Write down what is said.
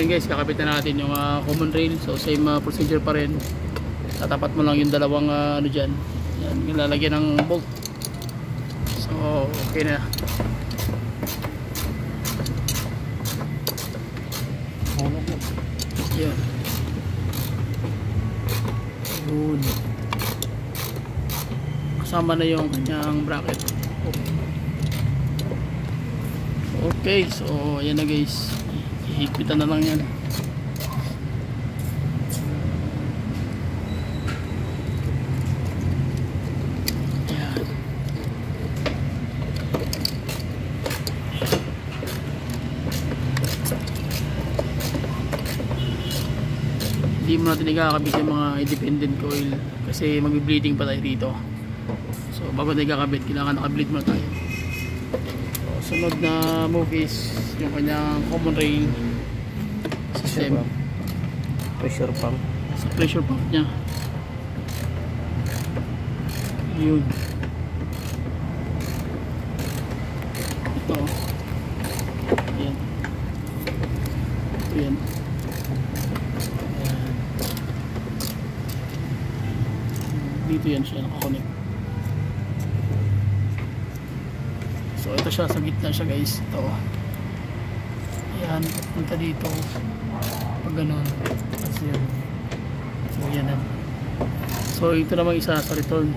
ngayon guys, kakabit na natin yung common rail. So same procedure pa rin. Tatapat mo lang yung dalawang ano dyan. Yan, yung lalagyan ng bolt. So okay na. Yan. Good. Kasama na yung kanyang bracket. Okay, so ayan na guys. Hihigpitan na lang yan. Ayan. Hindi mo natin ikakabit yung mga independent coil kasi mag-bleeding pa tayo dito. So bago tayo ikakabit, kailangan nakableed muna tayo. So sunod na move is yung kanyang common rail system. Pressure pump. Sa pressure pump nya. Yun. Ito. Ayan. Ayan. Dito yan siya nakakonect. So ito siya, sa gitna siya guys. Ito. Ayan, punta dito. Pag ganun. Kasi yan. So yan. So ito namang isa sa return.